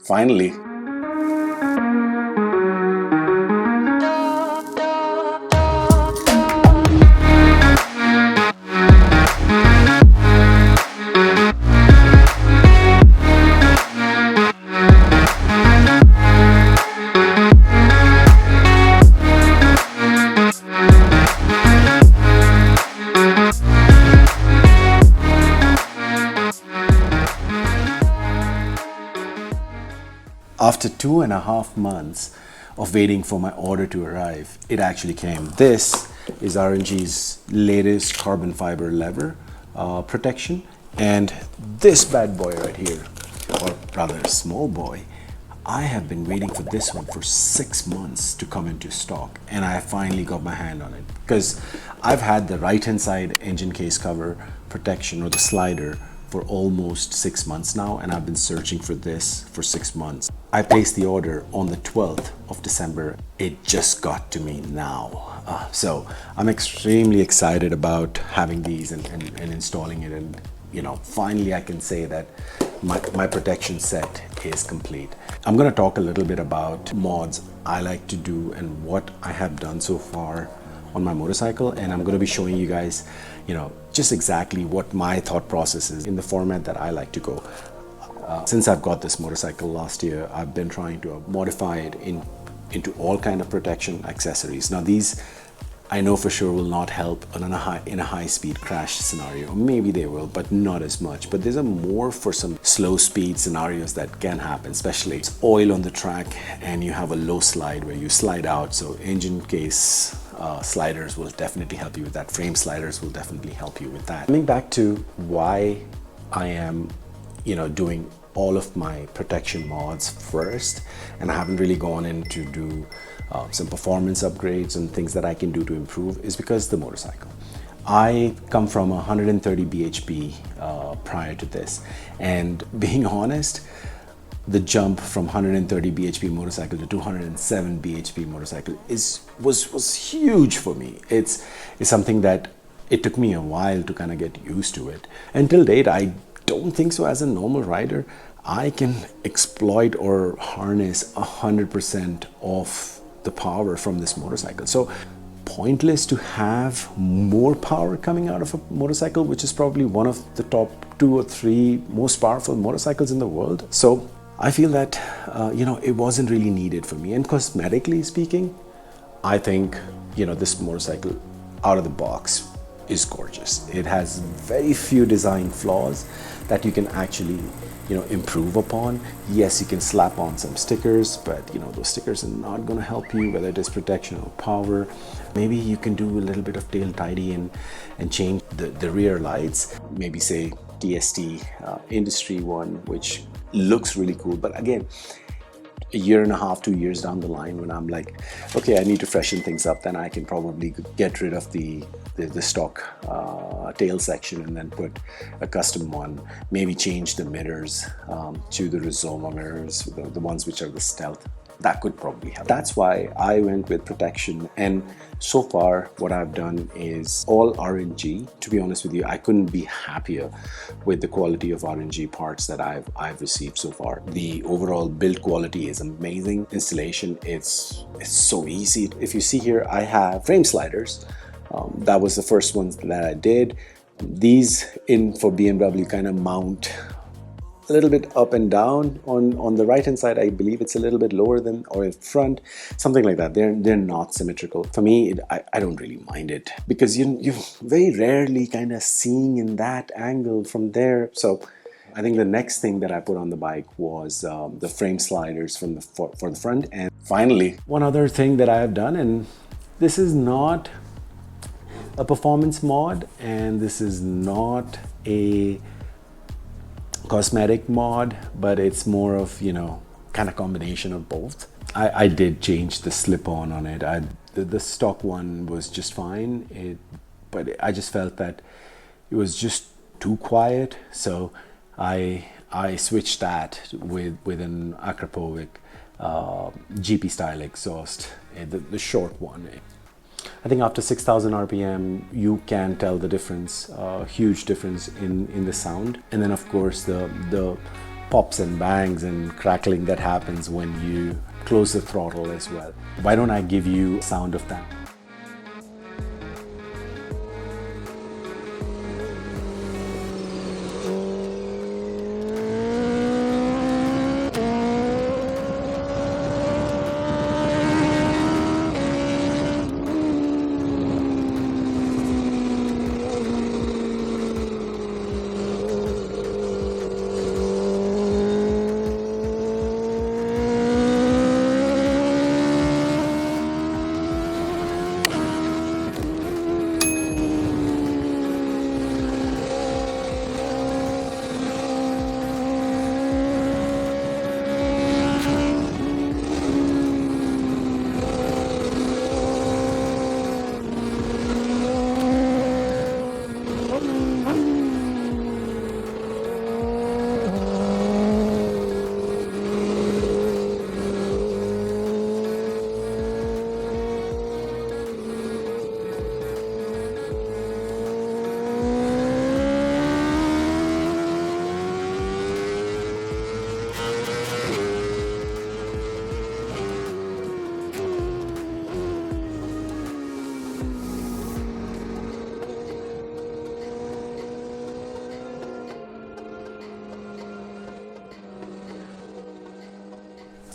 Finally. After 2.5 months of waiting for my order to arrive, it actually came. This is RnG's latest carbon fiber lever protection, and this bad boy right here, or rather small boy, I have been waiting for this one for 6 months to come into stock, and I finally got my hand on it because I've had the right hand side engine case cover protection, or the slider, for almost 6 months now, and I've been searching for this for 6 months. I placed the order on the 12th of December. It just got to me now. So I'm extremely excited about having these and installing it, and finally I can say that my protection set is complete. I'm going to talk a little bit about mods I like to do and what I have done so far on my motorcycle, and I'm going to be showing you guys just exactly what my thought process is in the format that I like to go. Since I've got this motorcycle last year, I've been trying to modify it into all kind of protection accessories. Now these I know for sure will not help in a high-speed crash scenario. Maybe they will, but not as much. But these are more for some slow speed scenarios that can happen, especially it's oil on the track and you have a low slide where you slide out. So engine case sliders will definitely help you with that. Frame sliders will definitely help you with that. Coming back to why I am doing all of my protection mods first, and I haven't really gone in to do some performance upgrades and things that I can do to improve, is because the motorcycle. I come from 130 bhp prior to this, and being honest, the jump from 130 bhp motorcycle to 207 bhp motorcycle was huge for me. It's something that it took me a while to kind of get used to it. Until date, I don't think so. As a normal rider, I can exploit or harness 100% of the power from this motorcycle. So pointless to have more power coming out of a motorcycle, which is probably one of the top 2 or 3 most powerful motorcycles in the world. So I feel that it wasn't really needed for me. And cosmetically speaking, I think this motorcycle out of the box is gorgeous. It has very few design flaws that you can actually improve upon. Yes, you can slap on some stickers, but those stickers are not going to help you, whether it is protection or power. Maybe you can do a little bit of tail tidy and change the rear lights, maybe say TST industry one, which looks really cool. But again, a year and a half, 2 years down the line, when I'm like, okay, I need to freshen things up, then I can probably get rid of the stock tail section and then put a custom one. Maybe change the mirrors to the Rizoma mirrors, the ones which are the stealth. That could probably help. That's why I went with protection, and so far what I've done is all RnG. To be honest with you, I couldn't be happier with the quality of RnG parts that I've received so far. The overall build quality is amazing. Installation, it's so easy. If you see here, I have frame sliders. That was the first ones that I did. These for BMW kind of mount a little bit up and down. On the right hand side, I believe it's a little bit lower than, or in front, something like that. They're not symmetrical. For me, I don't really mind it, because you're very rarely kind of seeing in that angle from there. So I think the next thing that I put on the bike was the frame sliders for the front. And finally, one other thing that I have done, and this is not a performance mod, and this is not a cosmetic mod, but it's more of kind of combination of both. I did change the slip-on on it. The stock one was just fine, but I just felt that it was just too quiet, so I switched that with an Akrapovic GP style exhaust, the short one. I think after 6,000 RPM, you can tell the difference, huge difference in the sound. And then of course the pops and bangs and crackling that happens when you close the throttle as well. Why don't I give you a sound of that?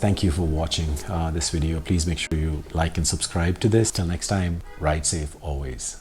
Thank you for watching this video. Please make sure you like and subscribe to this. Till next time, ride safe always.